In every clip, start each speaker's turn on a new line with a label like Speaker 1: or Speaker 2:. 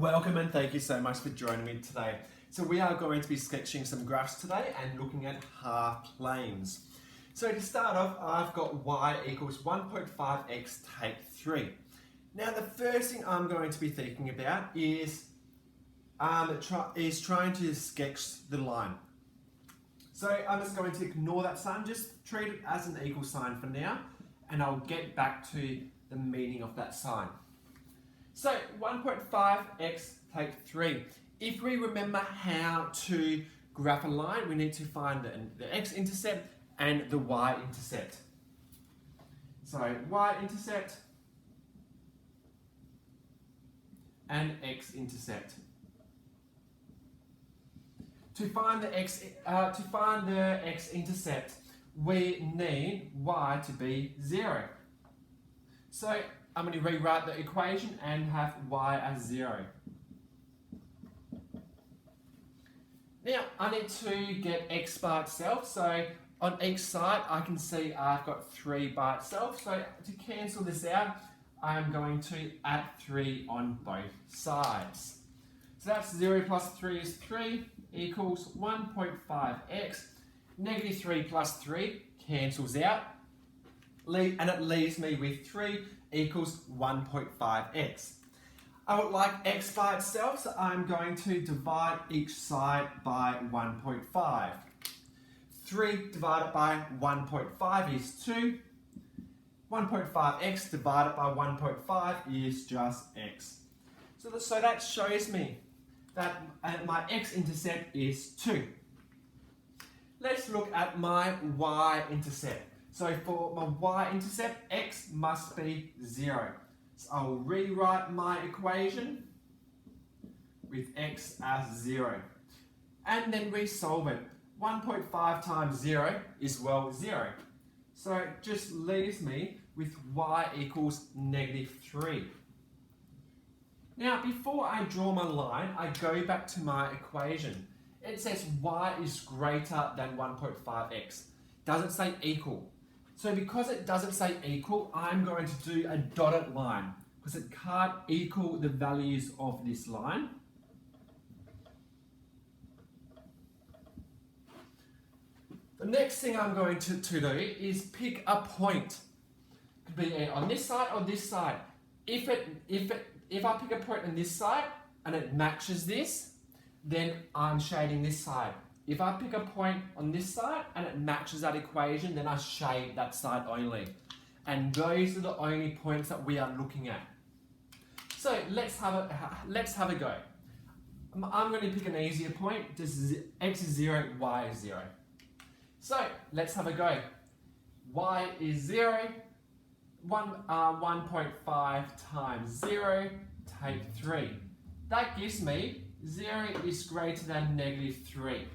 Speaker 1: Welcome and thank you so much for joining me today. So we are going to be sketching some graphs today and looking at half planes. So to start off, I've got y equals 1.5x take 3. Now the first thing I'm going to be thinking about is trying to sketch the line. So I'm just going to ignore that sign, just treat it as an equal sign for now, and I'll get back to the meaning of that sign. So 1.5x take 3. If we remember how to graph a line, we need to find the x-intercept and the y-intercept. So y-intercept and x-intercept. To find the x-intercept, we need y to be 0. So I'm going to rewrite the equation and have y as 0. Now I need to get x by itself, so on each side I can see I've got 3 by itself, so to cancel this out I'm going to add 3 on both sides. So that's 0 plus 3 is 3 equals 1.5x. Negative 3 plus 3 cancels out, and it leaves me with 3 equals 1.5x. I would like x by itself, so I'm going to divide each side by 1.5. 3 divided by 1.5 is 2. 1.5x divided by 1.5 is just x. So that shows me that my x-intercept is 2. Let's look at my y-intercept. So for my y-intercept, x must be 0. So I'll rewrite my equation with x as 0. And then we solve it. 1.5 times 0 is, well, 0. So it just leaves me with y equals negative 3. Now, before I draw my line, I go back to my equation. It says y is greater than 1.5x. Doesn't say equal. So because it doesn't say equal, I'm going to do a dotted line because it can't equal the values of this line. The next thing I'm going to do is pick a point. It could be on this side or this side. If I pick a point on this side and it matches this, then I'm shading this side. If I pick a point on this side and it matches that equation, then I shade that side only. And those are the only points that we are looking at. So let's have a go. I'm going to pick an easier point. Just x is 0, y is 0. So let's have a go. Y is 0. 1.5 times 0, take 3. That gives me 0 is greater than negative 3.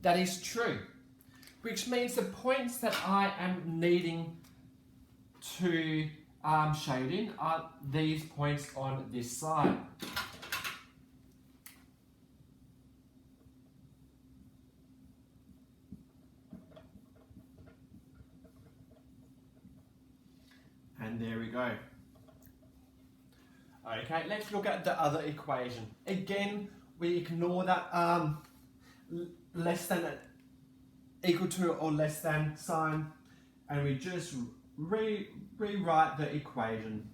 Speaker 1: That is true, which means the points that I am needing to shade in are these points on this side. And there we go. Okay, let's look at the other equation. Again, we ignore that less than equal to or less than sign, and we just rewrite the equation.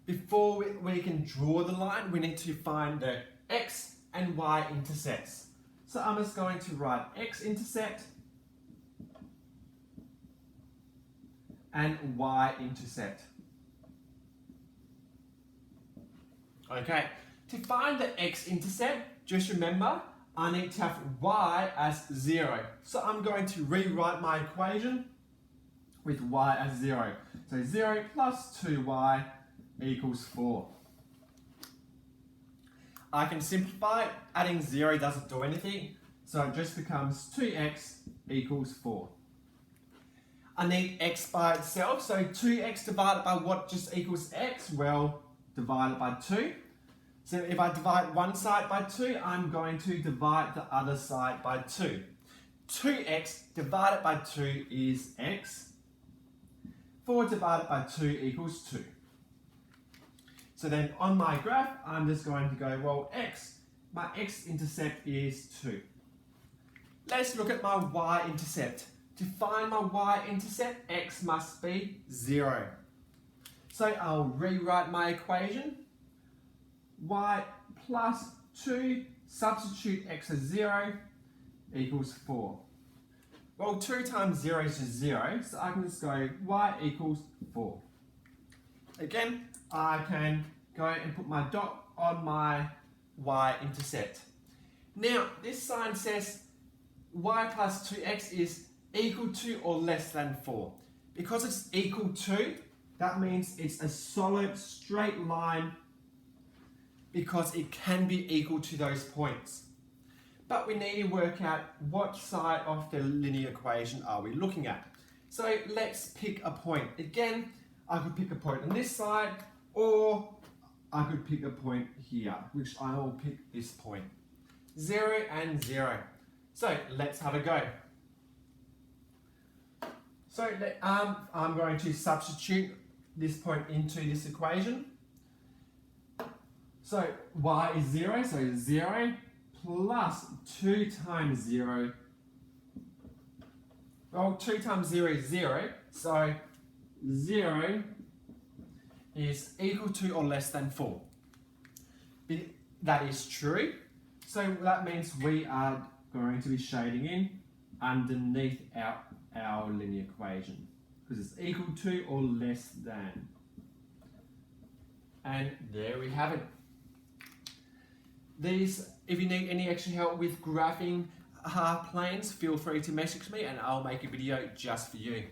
Speaker 1: Before we can draw the line, we need to find the x and y intercepts. So I'm just going to write x-intercept and y-intercept. Okay, to find the x-intercept, just remember, I need to have y as 0. So I'm going to rewrite my equation with y as 0. So 0 plus 2y equals 4. I can simplify, adding 0 doesn't do anything, so it just becomes 2x equals 4. I need x by itself, so 2x divided by what just equals x? Well, divided by 2. So if I divide one side by 2, I'm going to divide the other side by 2. 2x divided by 2 is x. 4 divided by 2 equals 2. So then on my graph, I'm just going to go, well, my x-intercept is 2. Let's look at my y-intercept. To find my y-intercept, x must be 0. So I'll rewrite my equation. Y plus 2, substitute x as 0, equals 4. Well, 2 times 0 is just 0, so I can just go y equals 4. Again, I can go and put my dot on my y-intercept. Now, this sign says y plus 2x is equal to or less than 4. Because it's equal to, that means it's a solid straight line because it can be equal to those points. But we need to work out what side of the linear equation are we looking at. So let's pick a point. Again, I could pick a point on this side, or I could pick a point here, which I will pick this point. 0 and 0. So let's have a go. So I'm going to substitute this point into this equation. So y is 0, so 0 plus 2 times 0. Well, 2 times 0 is 0, so 0 is equal to or less than 4. That is true. So that means we are going to be shading in underneath our linear equation because it's equal to or less than. And there we have it. If you need any extra help with graphing half planes, feel free to message me and I'll make a video just for you.